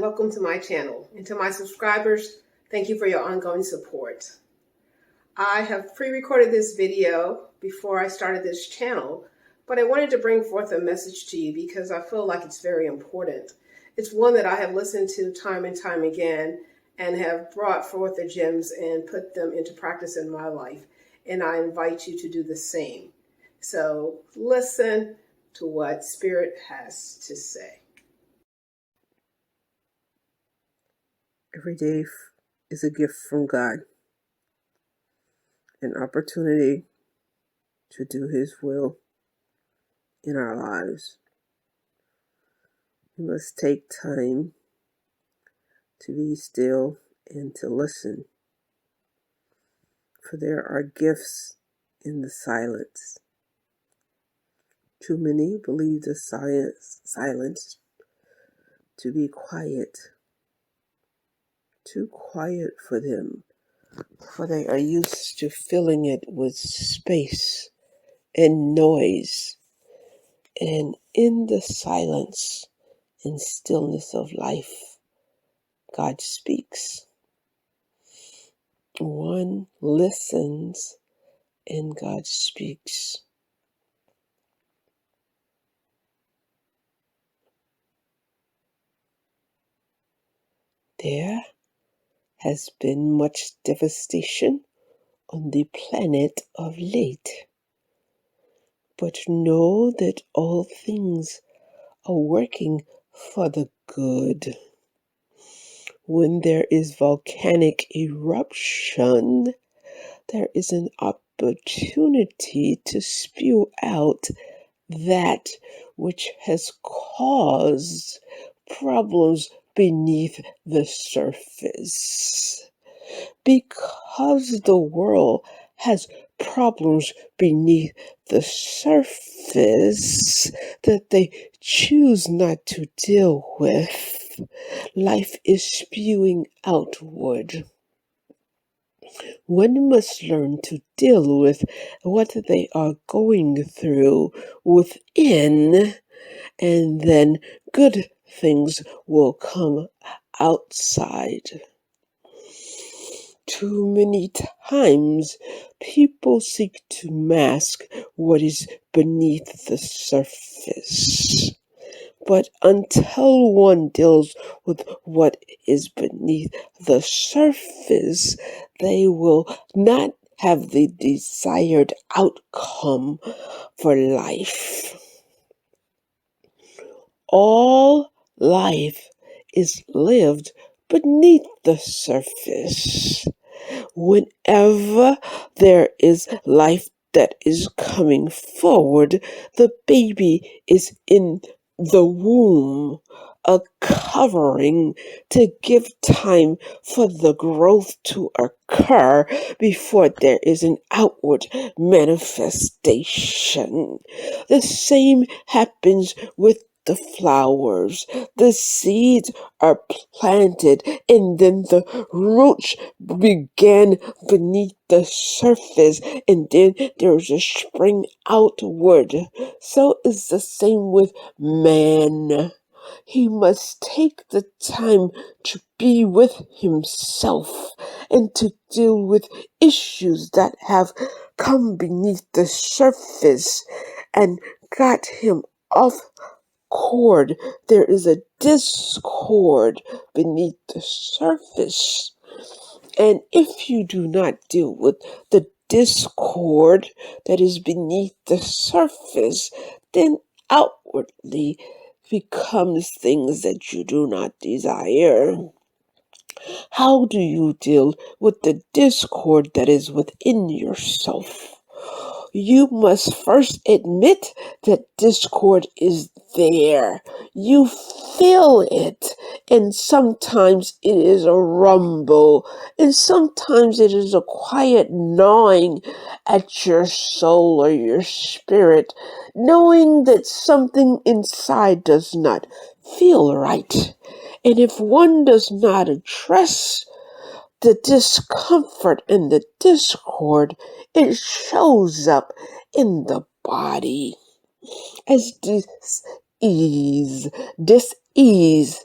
welcome to my channel. And to my subscribers, thank you for your ongoing support. I have pre-recorded this video before I started this channel, but I wanted to bring forth a message to you because I feel like it's very important. It's one that I have listened to time and time again and have brought forth the gems and put them into practice in my life. And I invite you to do the same. So listen to what Spirit has to say. Every day is a gift from God, an opportunity to do His will in our lives. We must take time to be still and to listen, for there are gifts in the silence. Too many believe the silence to be quiet, too quiet for them, for they are used to filling it with space and noise. And in the silence and stillness of life, God speaks. One listens and God speaks. There has been much devastation on the planet of late. But know that all things are working for the good. When there is volcanic eruption, there is an opportunity to spew out that which has caused problems beneath the surface. Because the world has problems beneath the surface that they choose not to deal with, life is spewing outward. One must learn to deal with what they are going through within, and then good things will come outside. Too many times, people seek to mask what is beneath the surface. But until one deals with what is beneath the surface, they will not have the desired outcome for life. All life is lived beneath the surface. Whenever there is life that is coming forward, the baby is in the womb, a covering to give time for the growth to occur before there is an outward manifestation. The same happens with the flowers. The seeds are planted and then the roots begin beneath the surface and then there's a spring outward. So is the same with man. He must take the time to be with himself and to deal with issues that have come beneath the surface and got him off cord. There is a discord beneath the surface. And if you do not deal with the discord that is beneath the surface, then outwardly becomes things that you do not desire. How do you deal with the discord that is within yourself? You must first admit that discord is there. You feel it, and sometimes it is a rumble, and sometimes it is a quiet gnawing at your soul or your spirit, knowing that something inside does not feel right. And if one does not address the discomfort and the discord, it shows up in the body as dis-ease. Dis-ease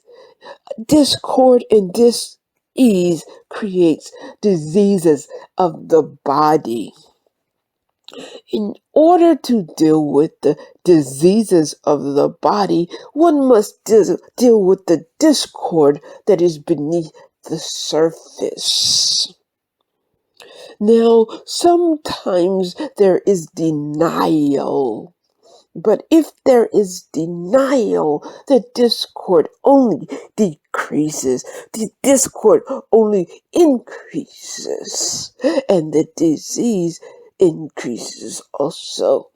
discord and dis-ease creates diseases of the body. In order to deal with the diseases of the body, one must deal with the discord that is beneath the surface. Now, sometimes there is denial. But if there is denial, the discord only decreases. The discord only increases. And the disease increases also.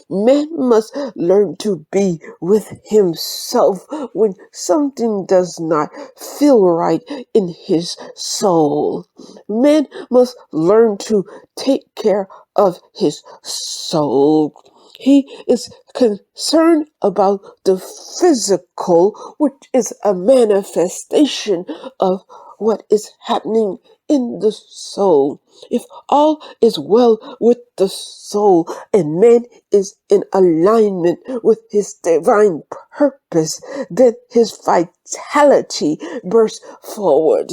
Man must learn to be with himself when something does not feel right in his soul. Man must learn to take care of his soul. He is concerned about the physical, which is a manifestation of what is happening in the soul. If all is well with the soul and man is in alignment with his divine purpose, then his vitality bursts forward.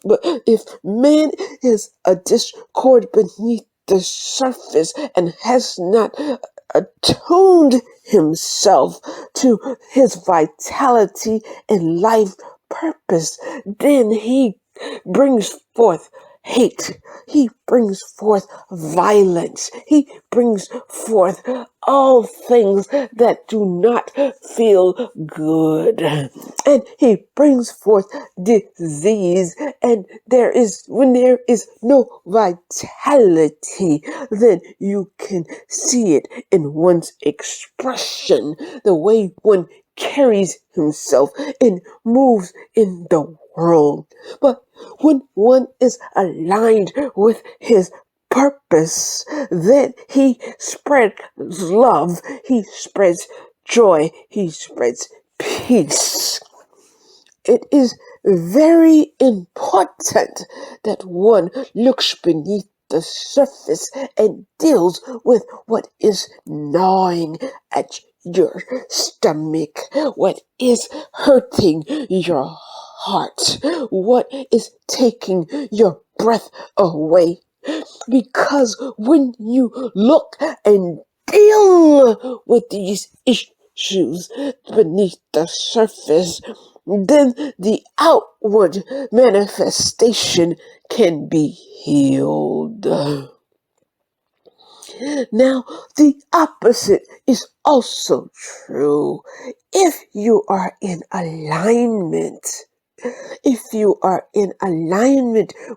But if man is a discord beneath the surface and has not attuned himself to his vitality and life purpose, then he brings forth hate. He brings forth violence. He brings forth all things that do not feel good. And he brings forth disease. And when there is no vitality, then you can see it in one's expression, the way one carries himself and moves in the world. But when one is aligned with his purpose, then he spreads love, he spreads joy, he spreads peace. It is very important that one looks beneath the surface and deals with what is gnawing at your stomach, what is hurting your heart, what is taking your breath away. Because when you look and deal with these issues beneath the surface, then the outward manifestation can be healed. Now, the opposite is also true. If you are in alignment,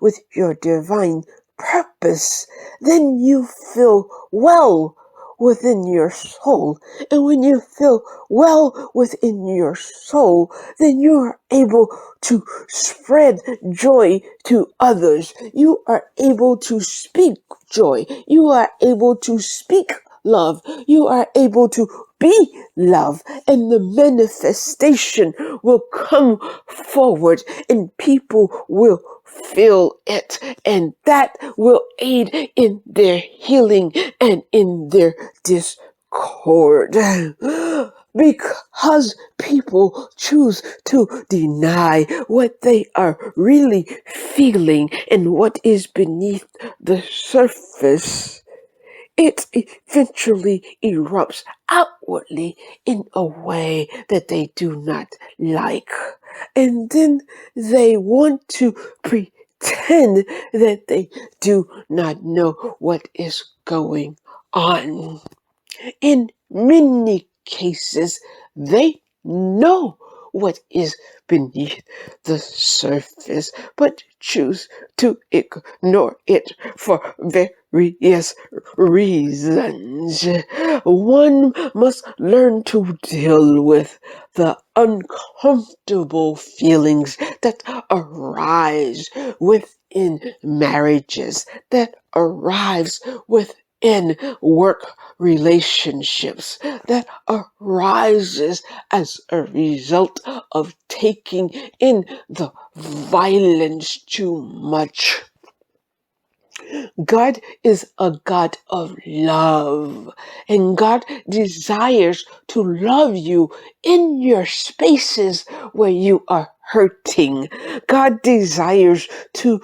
with your divine purpose, then you feel well within your soul. And when you feel well within your soul, then you are able to spread joy to others. You are able to speak joy. You are able to speak love. You are able to be love, and the manifestation will come forward and people will feel it, and that will aid in their healing and in their discord. Because people choose to deny what they are really feeling and what is beneath the surface, it eventually erupts outwardly in a way that they do not like. And then they want to pretend that they do not know what is going on. In many cases, they know what is beneath the surface, but choose to ignore it for various reasons. One must learn to deal with the uncomfortable feelings that arise within marriages, that arise within work relationships, that arises as a result of taking in the violence too much. God is a God of love, and God desires to love you in your spaces where you are hurting. God desires to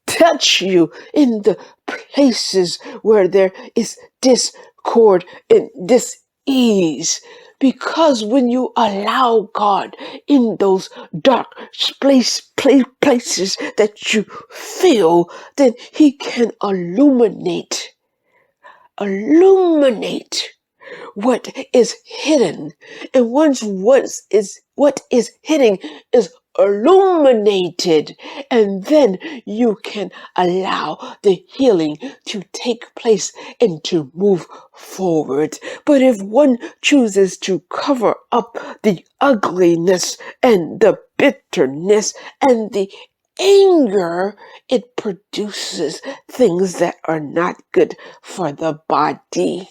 touch you in the places where there is discord and dis-ease. Because when you allow God in those dark places that you feel, then He can illuminate what is hidden. And once what is hidden is illuminated, and then you can allow the healing to take place and to move forward. But if one chooses to cover up the ugliness and the bitterness and the anger, it produces things that are not good for the body.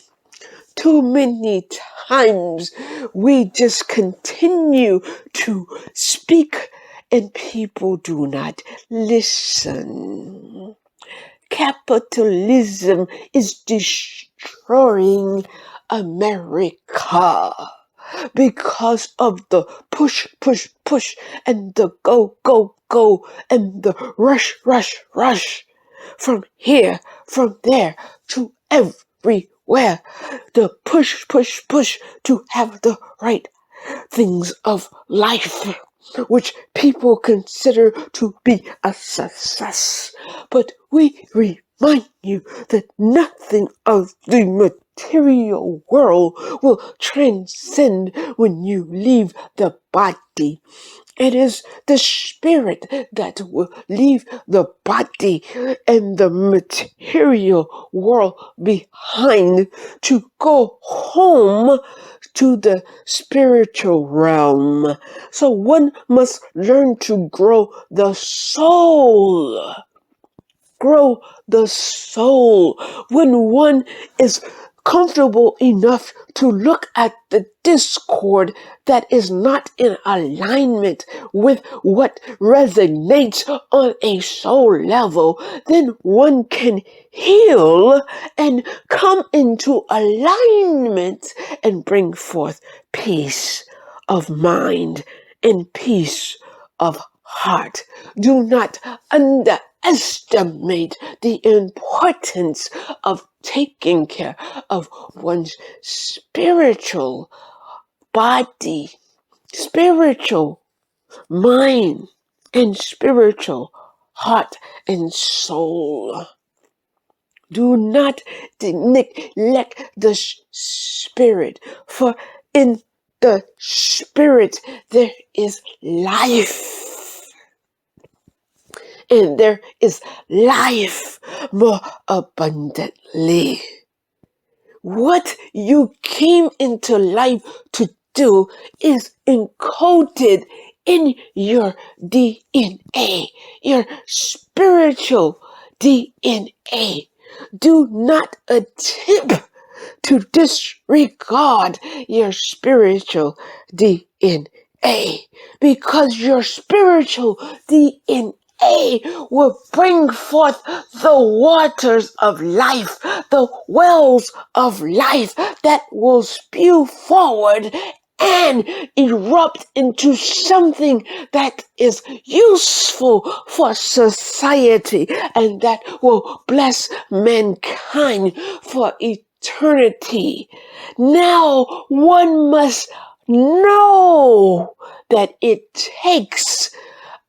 Too many times we just continue to speak and people do not listen. Capitalism is destroying America because of the push, and the go, and the rush from here, from there, to everywhere. The push to have the right things of life, which people consider to be a success. But we remind you that nothing of the material world will transcend when you leave the body. It is the spirit that will leave the body and the material world behind to go home to the spiritual realm. So one must learn to grow the soul. Grow the soul. When one is comfortable enough to look at the discord that is not in alignment with what resonates on a soul level, then one can heal and come into alignment and bring forth peace of mind and peace of heart. Do not underestimate the importance of taking care of one's spiritual body, spiritual mind, and spiritual heart and soul. Do not neglect the spirit, for in the spirit there is life. And there is life more abundantly. What you came into life to do is encoded in your DNA, your spiritual DNA. Do not attempt to disregard your spiritual DNA, because your spiritual DNA will bring forth the waters of life, the wells of life that will spew forward and erupt into something that is useful for society and that will bless mankind for eternity. Now one must know that it takes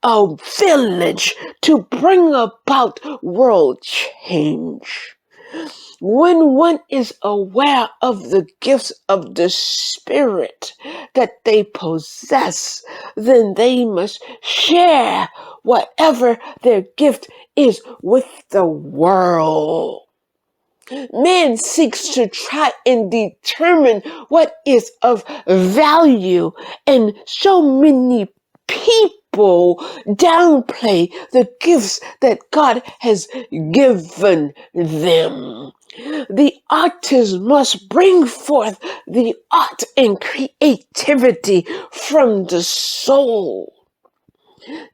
a village to bring about world change. When one is aware of the gifts of the Spirit that they possess, then they must share whatever their gift is with the world. Man seeks to try and determine what is of value, and so many people downplay the gifts that God has given them. The artist must bring forth the art and creativity from the soul.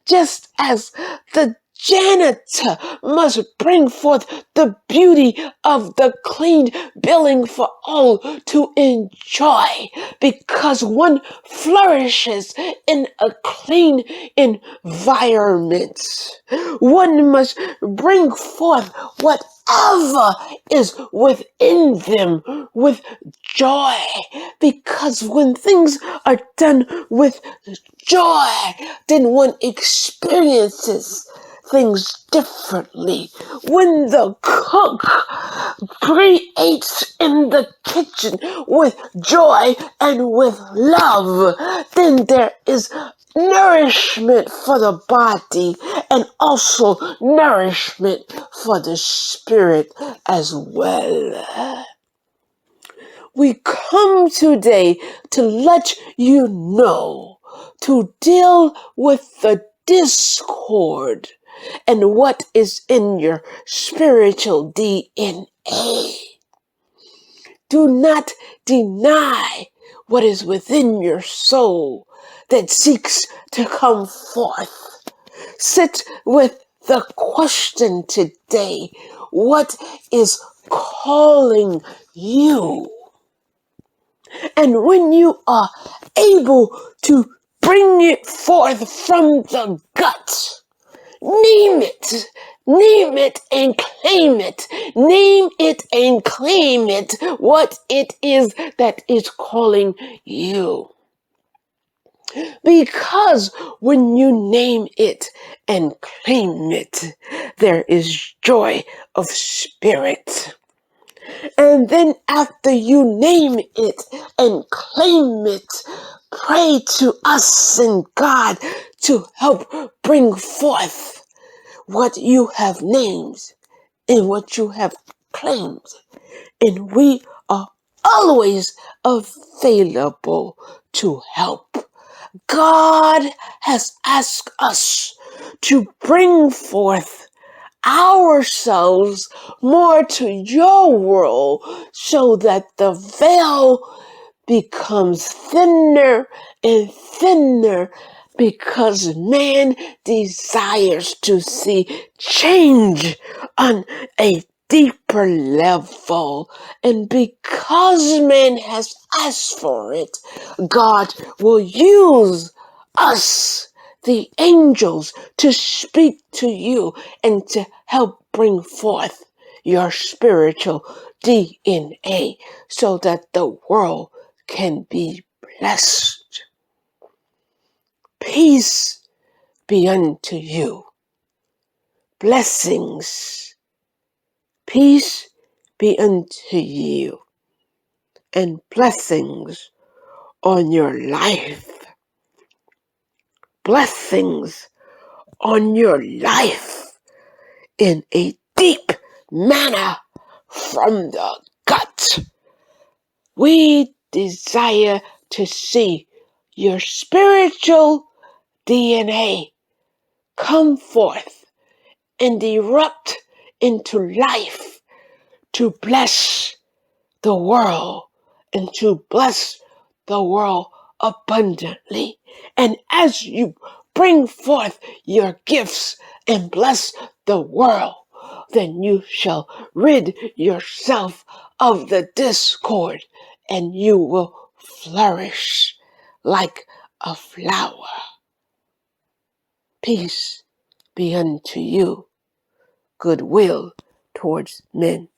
Just as the janitor must bring forth the beauty of the clean building for all to enjoy, because one flourishes in a clean environment. One must bring forth whatever is within them with joy, because when things are done with joy, then one experiences things differently. When the cook creates in the kitchen with joy and with love, then there is nourishment for the body and also nourishment for the spirit as well. We come today to let you know to deal with the discord and what is in your spiritual DNA. Do not deny what is within your soul that seeks to come forth. Sit with the question today: what is calling you? And when you are able to bring it forth from the gut, name it. Name it and claim it. Name it and claim it. What it is that is calling you. Because when you name it and claim it, there is joy of spirit. And then after you name it and claim it, pray to us and God to help bring forth what you have named and what you have claimed. And we are always available to help. God has asked us to bring forth ourselves more to your world so that the veil becomes thinner and thinner, because man desires to see change on a deeper level. And because man has asked for it, God will use us, the angels, to speak to you and to help bring forth your spiritual DNA so that the world can be blessed. Peace be unto you. Blessings. Peace be unto you. And blessings on your life. Blessings on your life in a deep manner from the gut. We desire to see your spiritual DNA come forth and erupt into life to bless the world and to bless the world abundantly. And as you bring forth your gifts and bless the world, then you shall rid yourself of the discord and you will flourish like a flower. Peace be unto you, goodwill towards men.